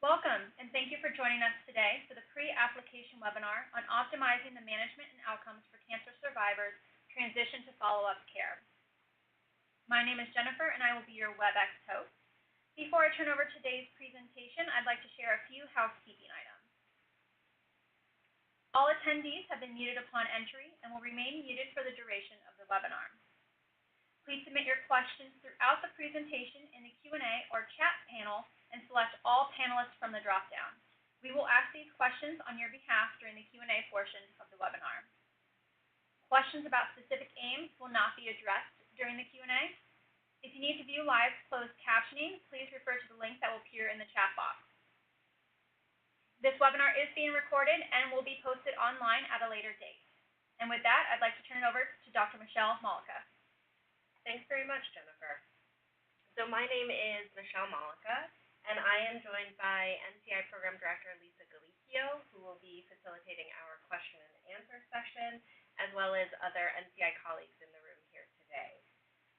Welcome, and thank you for joining us today for the pre-application webinar on optimizing the management and outcomes for cancer survivors transition to follow-up care. My name is Jennifer, and I will be your WebEx host. Before I turn over today's presentation, I'd like to share a few housekeeping items. All attendees have been muted upon entry and will remain muted for the duration of the webinar. Please submit your questions throughout the presentation in the Q&A or chat panel and select all panelists from the drop-down. We will ask these questions on your behalf during the Q&A portion of the webinar. Questions about specific aims will not be addressed during the Q&A. If you need to view live closed captioning, please refer to the link that will appear in the chat box. This webinar is being recorded and will be posted online at a later date. And with that, I'd like to turn it over to Dr. Michelle Malika. Thanks very much, Jennifer. So my name is Michelle Malika, and I am joined by NCI Program Director Lisa Galicio, who will be facilitating our question and answer session, as well as other NCI colleagues in the room here today.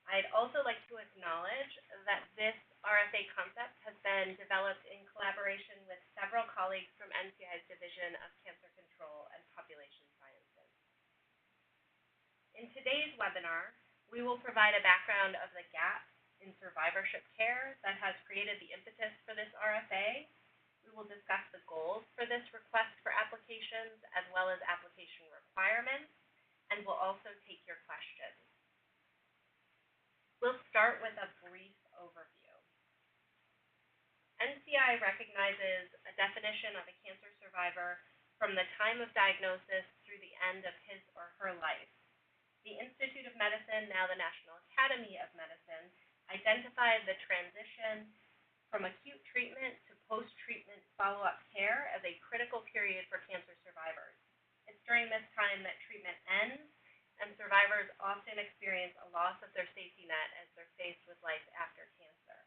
I'd also like to acknowledge that this RFA concept has been developed in collaboration with several colleagues from NCI's Division of Cancer Control and Population Sciences. In today's webinar, we will provide a background of the gaps in survivorship care that has created the impetus for this RFA. We will discuss the goals for this request for applications as well as application requirements, and we'll also take your questions. We'll start with a brief overview. NCI recognizes a definition of a cancer survivor from the time of diagnosis through the end of his or her life. The Institute of Medicine, now the National Academy of Medicine, identified the transition from acute treatment to post-treatment follow-up care as a critical period for cancer survivors. It's during this time that treatment ends, and survivors often experience a loss of their safety net as they're faced with life after cancer.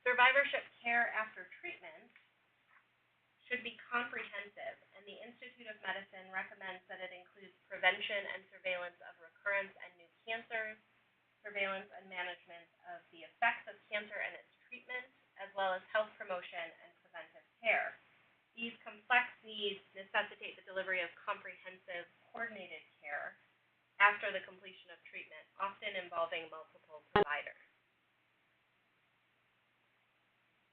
Survivorship care after treatment should be comprehensive, and the Institute of Medicine recommends that it includes prevention and surveillance of recurrence and new cancers, surveillance and management of the effects of cancer and its treatment, as well as health promotion and preventive care. These complex needs necessitate the delivery of comprehensive, coordinated care after the completion of treatment, often involving multiple providers.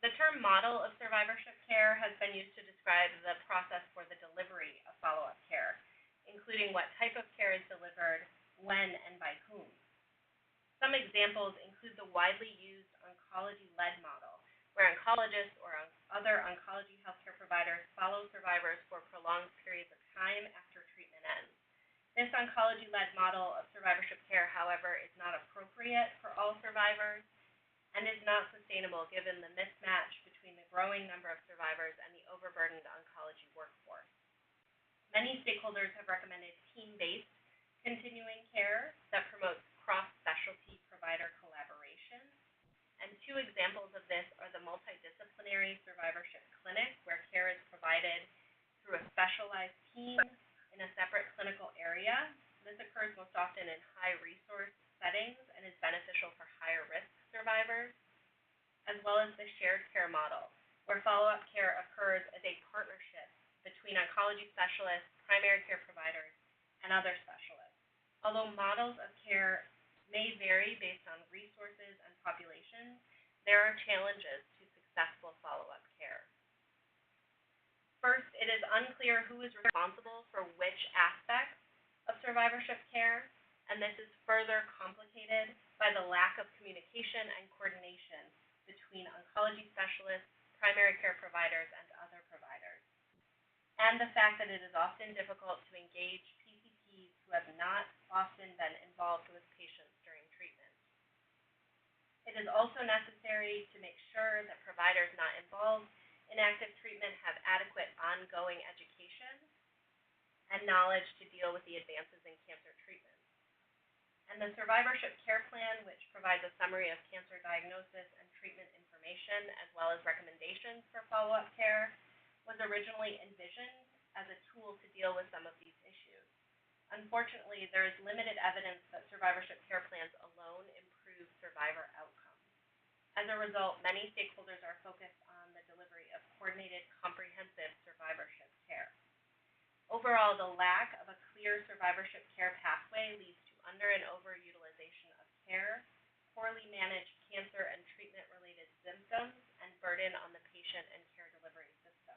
The term model of survivorship care has been used to describe the process for the delivery of follow-up care, including what type of care is delivered, when, and by whom. Some examples include the widely used oncology-led model, where oncologists or other oncology healthcare providers follow survivors for prolonged periods of time after treatment ends. This oncology-led model of survivorship care, however, is not appropriate for all survivors and is not sustainable given the mismatch between the growing number of survivors and the overburdened oncology workforce. Many stakeholders have recommended team-based continuing care that promotes cross-specialty provider collaboration. And two examples of this are the multidisciplinary survivorship clinic, where care is provided through a specialized team in a separate clinical area. This occurs most often in high-resource settings and is beneficial for higher-risk survivors, as well as the shared care model, where follow-up care occurs as a partnership between oncology specialists, primary care providers, and other specialists. Although models of care may vary based on resources and populations, there are challenges to successful follow-up care. First, it is unclear who is responsible for which aspects of survivorship care, and this is further complicated by the lack of communication and coordination between oncology specialists, primary care providers, and other providers, and the fact that it is often difficult to engage PCPs who have not often been involved with patients during treatment. It is also necessary to make sure that providers not involved in active treatment have adequate ongoing education and knowledge to deal with the advances in cancer treatment. And the survivorship care plan, which provides a summary of cancer diagnosis and treatment information, as well as recommendations for follow-up care, was originally envisioned as a tool to deal with some of these issues. Unfortunately, there is limited evidence that survivorship care plans alone improve survivor outcomes. As a result, many stakeholders are focused on the delivery Overall, the lack of a clear survivorship care pathway leads to under and overutilization of care, poorly managed cancer and treatment-related symptoms, and burden on the patient and care delivery system.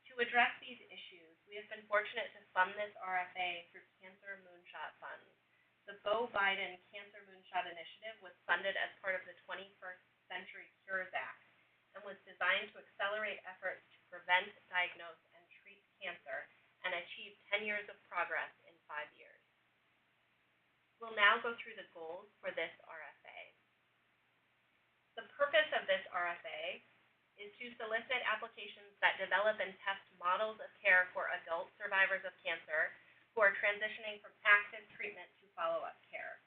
To address these issues, we have been fortunate to fund this RFA through Cancer Moonshot funds. The Beau Biden Cancer Moonshot initiative was funded as part of the 21st Century Cures Act and was designed to accelerate efforts to prevent, diagnose, and treat cancer and achieve 10 years of progress in 5 years. We'll now go through the goals for this RFA. The purpose of this RFA is to solicit applications that develop and test models of care for adult survivors of cancer who are transitioning from active treatment to follow-up care.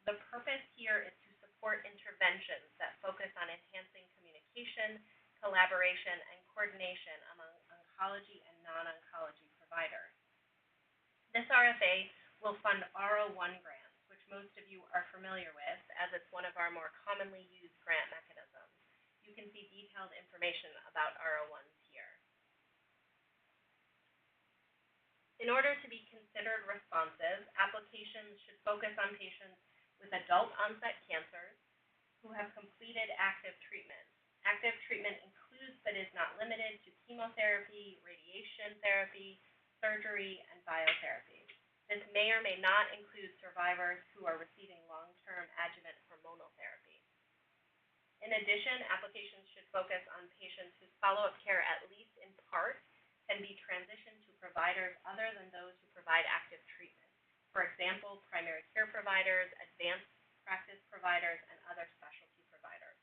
The purpose here is to support interventions that focus on enhancing communication, collaboration, and coordination among oncology and non-oncology providers. This RFA will fund R01 grants, which most of you are familiar with, as it's one of our more commonly used grant mechanisms. You can see detailed information about R01s here. In order to be considered responsive, applications should focus on patients with adult onset cancers who have completed active treatment. Active treatment includes but is not limited to chemotherapy, radiation therapy, surgery, and biotherapy. This may or may not include survivors who are receiving long-term adjuvant hormonal therapy. In addition, applications should focus on patients whose follow-up care, at least in part, can be transitioned to providers other than those who provide active treatment. For example, primary care providers, advanced practice providers, and other specialty providers.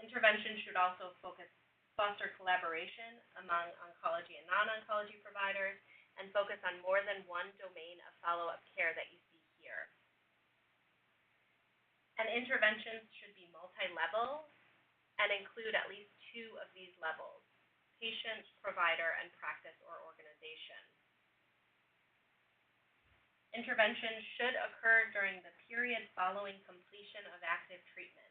Interventions should also foster collaboration among oncology and non-oncology providers and focus on more than one domain of follow-up care that you see here. And interventions should be multi-level and include at least 2 of these levels: patient, provider, and practice or organization. Interventions should occur during the period following completion of active treatment.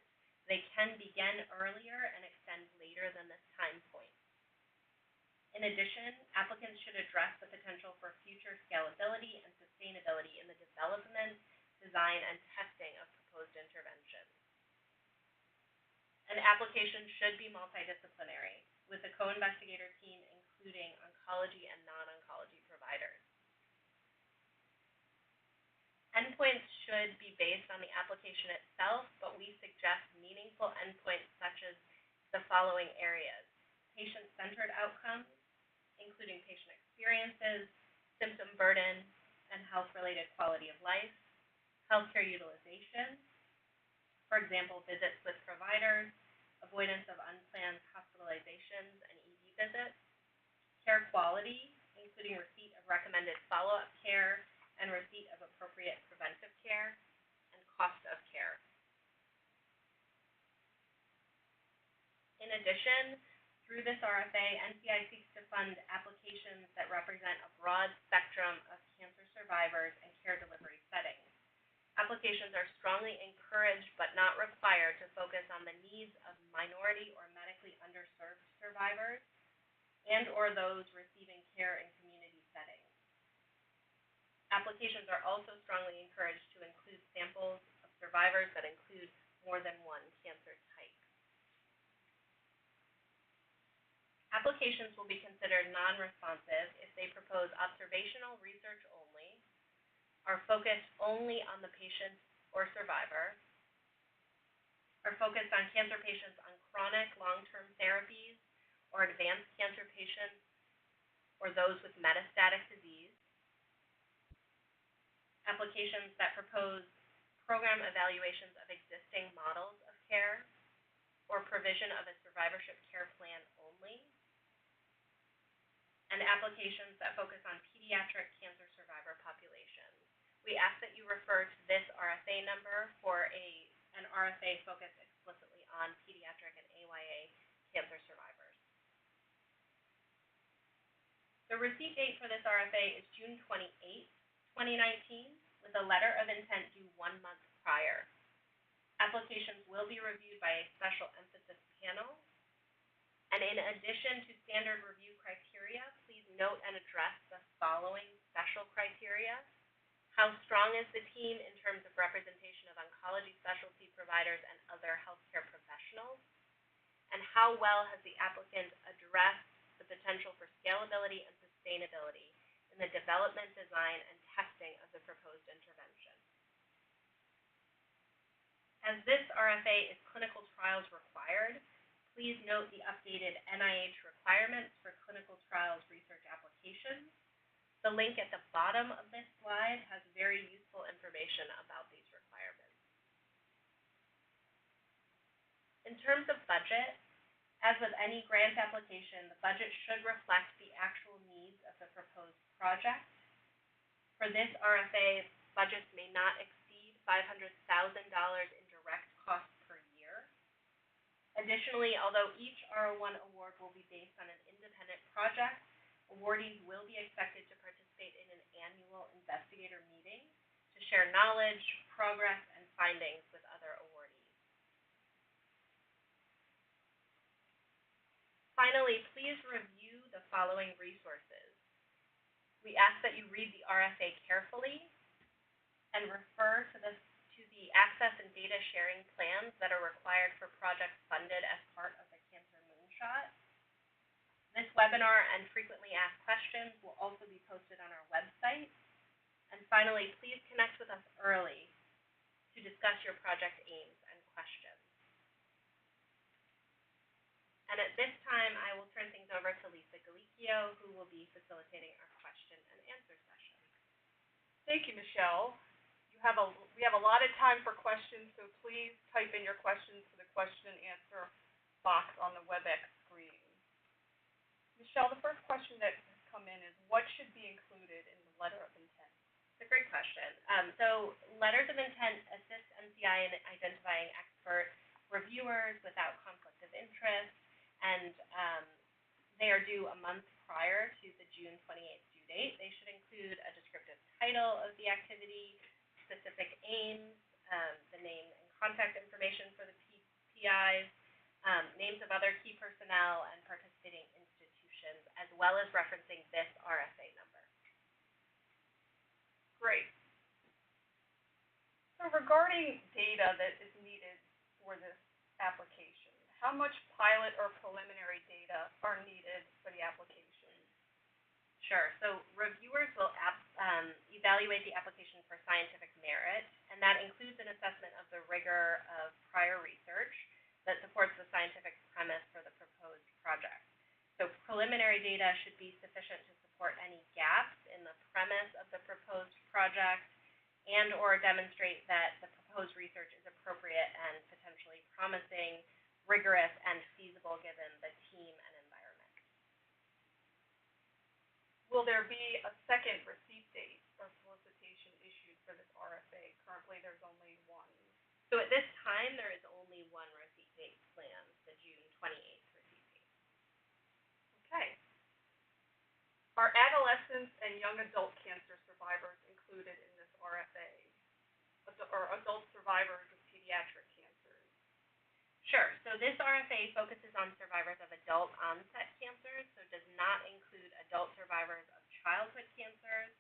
They can begin earlier and extend later than this time point. In addition, applicants should address the potential for future scalability and sustainability in the development, design, and testing of proposed interventions. An application should be multidisciplinary, with a co-investigator team including oncology and non-oncology providers. Endpoints should be based on the application itself, but we suggest meaningful endpoints such as the following areas: patient-centered outcomes, including patient experiences, symptom burden, and health-related quality of life, healthcare utilization, for example, visits with providers, avoidance of unplanned hospitalizations and ED visits, care quality, including receipt of recommended follow-up care and receipt of appropriate preventive care, and cost of care. In addition, through this RFA, NCI seeks to fund applications that represent a broad spectrum of cancer survivors and care delivery settings. Applications are strongly encouraged but not required to focus on the needs of minority or medically underserved survivors and or those receiving care in community settings. Applications are also strongly encouraged to include samples of survivors that include more than one cancer type. Applications will be considered non-responsive if they propose observational research only, are focused only on the patient or survivor, are focused on cancer patients on chronic long-term therapies or advanced cancer patients or those with metastatic disease, applications that propose program evaluations of existing models of care or provision of a survivorship care plan only, and applications that focus on pediatric cancer survivor populations. We ask that you refer to this RFA number for an RFA focused explicitly on pediatric and AYA cancer survivors. The receipt date for this RFA is June 28th, 2019, with a letter of intent due 1 month prior. Applications will be reviewed by a special emphasis panel, and in addition to standard review criteria, please note and address the following special criteria. How strong is the team in terms of representation of oncology specialty providers and other healthcare professionals? And how well has the applicant addressed the potential for scalability and sustainability in the development, design, and testing of the proposed intervention? As this RFA is clinical trials required, please note the updated NIH requirements for clinical trials research applications. The link at the bottom of this slide has very useful information about these requirements. In terms of budget, as with any grant application, the budget should reflect the actual needs of the proposed project. For this RFA, budgets may not exceed $500,000 in direct costs per year. Additionally, although each R01 award will be based on an independent project, awardees will be expected to participate in an annual investigator meeting to share knowledge, progress, and findings with other awardees. Finally, please review the following resources. We ask that you read the RFA carefully and refer to the access and data sharing plans that are required for projects funded as part of the Cancer Moonshot. This webinar and frequently asked questions will also be posted on our website. And finally, please connect with us early to discuss your project aims and questions. And at this time, I will turn things over to Lisa Galicchio, who will be facilitating our question and answer session. Thank you, Michelle. We have a lot of time for questions, so please type in your questions to the question and answer box on the WebEx screen. Michelle, the first question that has come in is, what should be included in the letter of intent? It's a great question. So letters of intent assist NCI in identifying expert reviewers without conflict of interest, and they are due a month prior to the June 28th due date. They should include a descriptive title of the activity, specific aims, the name and contact information for the PIs, names of other key personnel and participating institutions, as well as referencing this RFA number. Great. So regarding data that is needed for this application, how much pilot or preliminary data are needed for the application? Sure. So reviewers will evaluate the application for scientific merit, and that includes an assessment of the rigor of prior research that supports the scientific premise for the proposed project. So preliminary data should be sufficient to support any gaps in the premise of the proposed project and or demonstrate that the proposed research is appropriate and potentially promising, rigorous, and feasible given the team and environment. Will there be a second receipt date or solicitation issued for this RFA? Currently, there's only one. So at this time, there is only one receipt date planned, the June 28th receipt date. Okay. Are adolescents and young adult cancer survivors included in this RFA? Or adult survivors of pediatric cancers? Sure. So this RFA focuses on survivors of adult onset cancers, so does not include adult survivors of childhood cancers.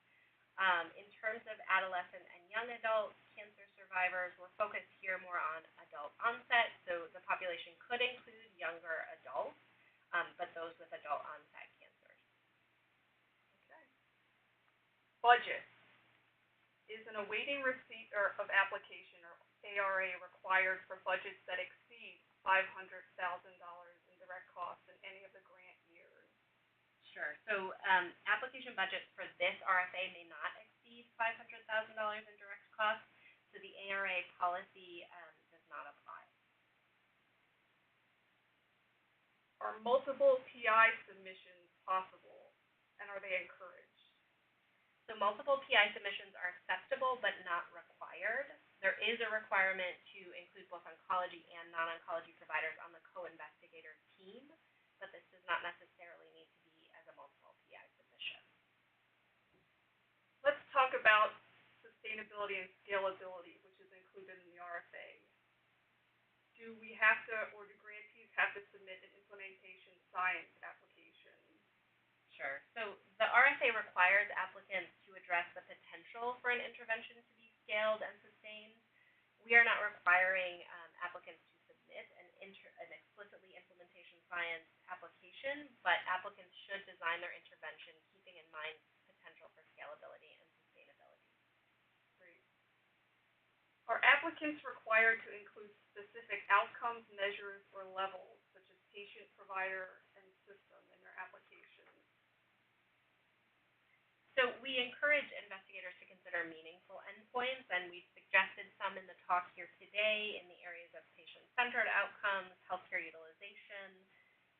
In terms of adolescent and young adult cancer survivors, we're focused here more on adult onset, so the population could include younger adults, but those with adult onset cancers. Okay. Budget. Is an awaiting receipt of application or ARA required for budgets that exceed $500,000 in direct costs in any of the grant years? Sure. So application budgets for this RFA may not exceed $500,000 in direct costs, so the ARA policy does not apply. Are multiple PI submissions possible, and are they encouraged? So multiple PI submissions are acceptable but not required. There is a requirement to include both oncology and non-oncology providers on the co-investigator team, but this does not necessarily need to be as a multiple PI submission. Let's talk about sustainability and scalability, which is included in the RFA. Do we have to, or do grantees have to submit an implementation science application? Sure. So the RFA RFA requires applicants to address the potential for an intervention to be scaled and sustained. We are not requiring applicants to submit an explicitly implementation science application, but applicants should design their intervention keeping in mind potential for scalability and sustainability. Great. Are applicants required to include specific outcomes, measures, or levels, such as patient, provider, and system in their application? So we encourage investigators to consider meaningful endpoints, and we've suggested some in the talk here today in the areas of patient-centered outcomes, healthcare utilization,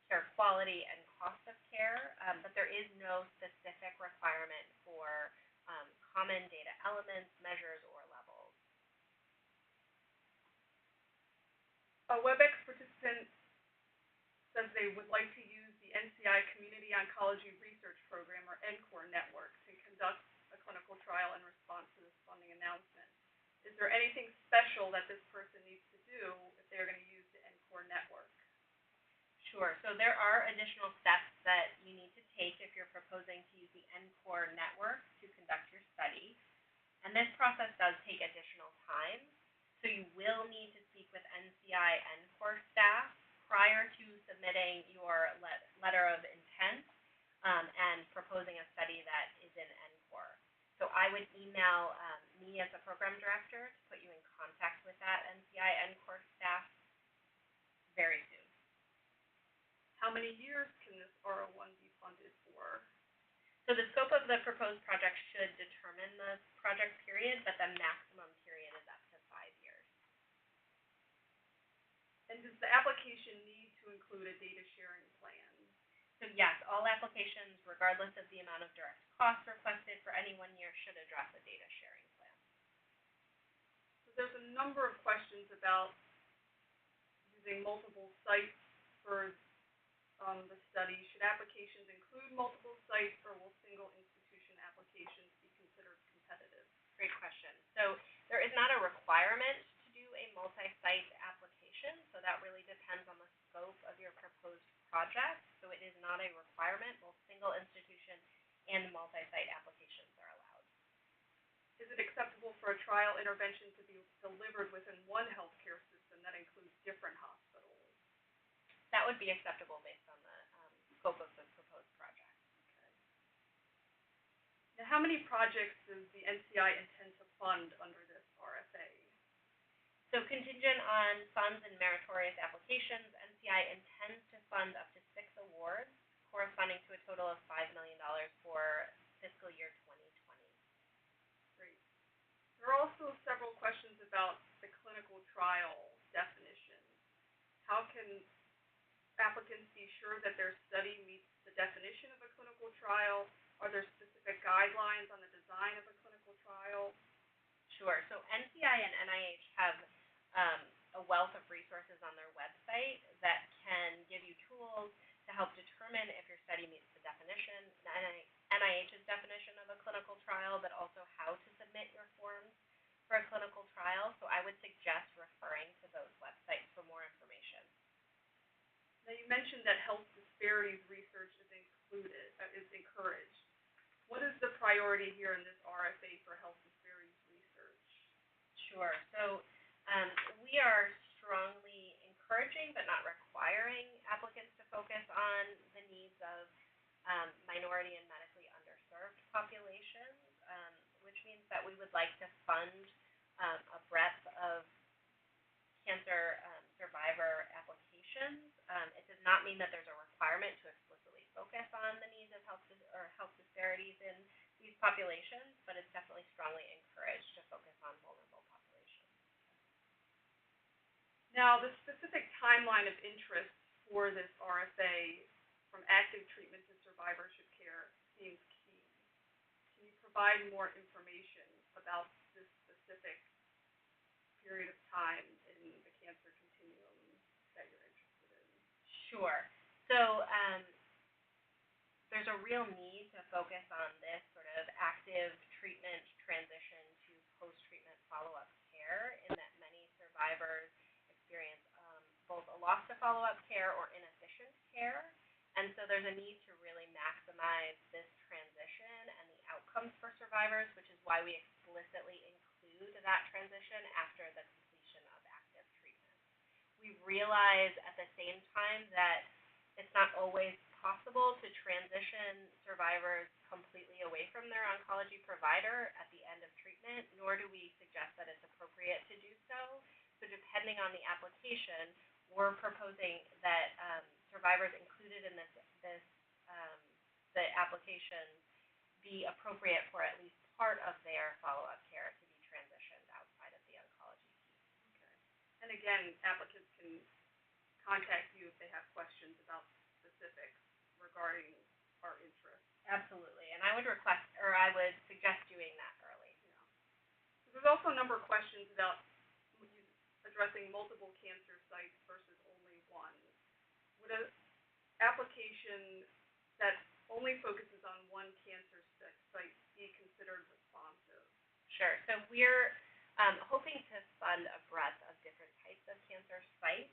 care quality, and cost of care, but there is no specific requirement for common data elements, measures, or levels. A WebEx participant says they would like to use the NCI Community Oncology Research Program, or NCORE Network, to conduct a clinical trial in response to this funding announcement. Is there anything special that this person needs to do if they're going to use the NCORE Network? Sure. So there are additional steps that you need to take if you're proposing to use the NCORE Network to conduct your study. And this process does take additional time. So you will need to speak with NCI NCORE staff prior to submitting your letter of intent and proposing a study that is in NCORE. So I would email me as a program director to put you in contact with that NCI NCORE staff very soon. How many years can this R01 be funded for? So the scope of the proposed project should determine the project period, but the maximum period is up to 5 years. And does the application need to include a data sharing plan? So yes, all applications, regardless of the amount of direct costs requested for any 1 year, should address a data sharing plan. So there's a number of questions about using multiple sites for the study. Should applications include multiple sites, or will single institution applications be considered competitive? Great question. So there is not a requirement to do a multi-site application, so that really depends on the scope of your proposed project. So it is not a requirement. Both single institution and multi-site applications are allowed. Is it acceptable for a trial intervention to be delivered within one healthcare system that includes different hospitals? That would be acceptable based on the scope of the proposed project. Okay. Now, how many projects does the NCI intend to fund under this RFA? So contingent on funds and meritorious applications, NCI intends to fund up to 6 awards, corresponding to a total of $5 million for fiscal year 2020. Great. There are also several questions about the clinical trial definition. How can applicants be sure that their study meets the definition of a clinical trial? Are there specific guidelines on the design of a clinical trial? Sure. So NCI and NIH have a wealth of resources on their website that can give you tools to help determine if your study meets the definition, NIH's definition of a clinical trial, but also how to submit your forms for a clinical trial. So I would suggest referring to those websites for more information. Now, you mentioned that health disparities research is encouraged. What is the priority here in this RFA for health disparities research? Sure. So we are strongly encouraging but not requiring applicants to focus on the needs of minority and medically underserved populations, which means that we would like to fund a breadth of cancer survivor applications. It does not mean that there's a requirement to explicitly focus on the needs of health disparities in these populations, but it's definitely strongly encouraged to focus on vulnerable populations. Now, the specific timeline of interest for this RFA from active treatment to survivorship care seems key. Can you provide more information about this specific period of time in the cancer continuum that you're interested in? Sure. So there's a real need to focus on this sort of active treatment transition to post-treatment follow-up care, in that many survivors experience both a loss to follow-up care or inefficient care. And so there's a need to really maximize this transition outcomes for survivors, which is why we explicitly include that transition after the completion of active treatment. We realize at the same time that it's not always possible to transition survivors completely away from their oncology provider at the end of treatment, nor do we suggest that it's appropriate to do so. So depending on the application, we're proposing that survivors included in the application be appropriate for at least part of their follow-up care to be transitioned outside of the oncology piece. Okay. And again, applicants can contact you if they have questions about specifics regarding our interests. Absolutely, and I would suggest doing that early. Yeah. So there's also a number of questions about addressing multiple cancer sites versus only one. Would an application that only focuses on one cancer site be considered responsive? Sure. So we're hoping to fund a breadth of different types of cancer sites.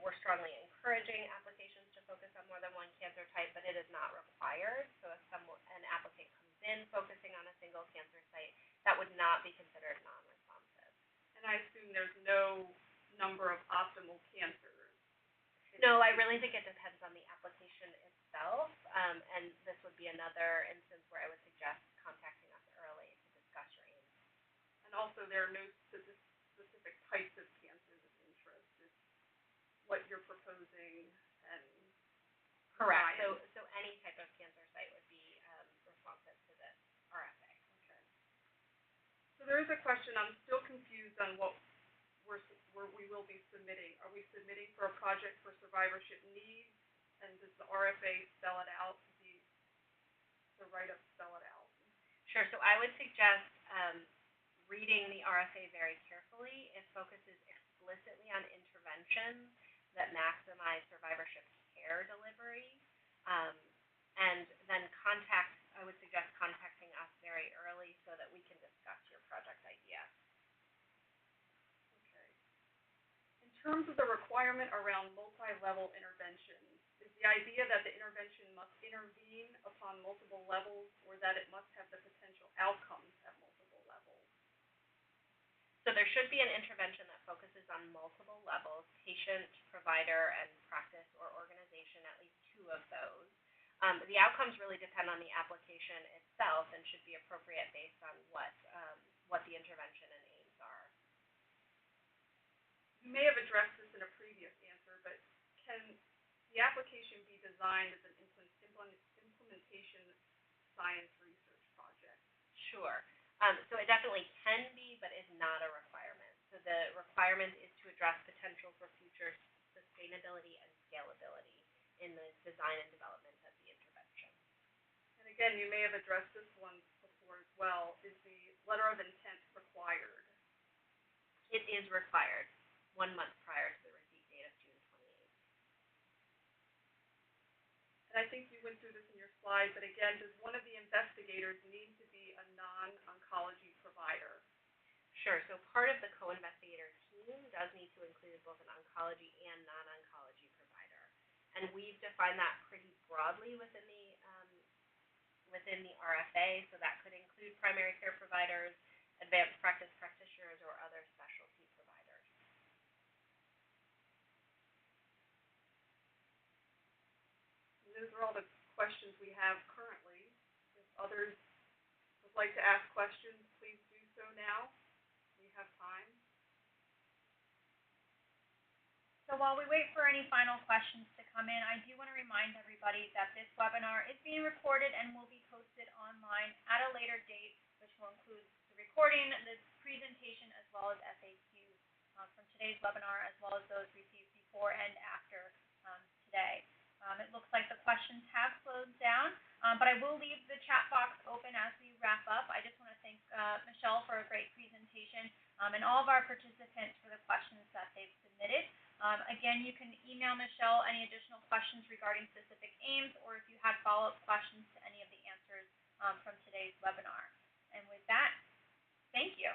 We're strongly encouraging applications to focus on more than one cancer type, but it is not required. So if an applicant comes in focusing on a single cancer site, that would not be considered non-responsive. And I assume there's no number of optimal cancers. No, I really think it depends on the application itself, and this would be another instance where I would suggest contacting us early to discuss your aims. And also, there are no specific types of cancers of interest. It's what you're proposing and correct. So any type of cancer site would be responsive to this RFA. Okay. So there is a question. I'm still confused on what we will be submitting. Are we submitting for a project for survivorship needs? And does the RFA spell it out? The write-up spell it out? Sure. So I would suggest reading the RFA very carefully. It focuses explicitly on interventions that maximize survivorship care delivery. And then I would suggest contacting us very early so that we can discuss your project idea. In terms of the requirement around multi-level interventions, is the idea that the intervention must intervene upon multiple levels or that it must have the potential outcomes at multiple levels? So there should be an intervention that focuses on multiple levels, patient, provider, and practice or organization, at least two of those. The outcomes really depend on the application itself and should be appropriate based on what the intervention and aims are. You may have addressed this in a previous answer, but can the application be designed as an implementation science research project? Sure. So it definitely can be, but is not a requirement. So the requirement is to address potential for future sustainability and scalability in the design and development of the intervention. And again, you may have addressed this one before as well. Is the letter of intent required? It is required 1 month prior to the receipt date of June 28th. And I think you went through this in your slide, but again, does one of the investigators need to be a non-oncology provider? Sure. So part of the co-investigator team does need to include both an oncology and non-oncology provider. And we've defined that pretty broadly within the RFA, so that could include primary care providers, advanced practice practitioners, or other specialty providers. And those are all the questions we have currently. If others would like to ask questions, please do so now. We have time. So while we wait for any final questions to come in, I do want to remind everybody that this webinar is being recorded and will be posted online at a later date, which will include the recording, the presentation, as well as FAQs from today's webinar, as well as those received before and after today. It looks like the questions have slowed down, but I will leave the chat box open as we wrap up. I just want to thank Michelle for a great presentation and all of our participants for the questions that they've submitted. Again, you can email Michelle any additional questions regarding specific aims, or if you had follow-up questions to any of the answers from today's webinar. And with that, thank you.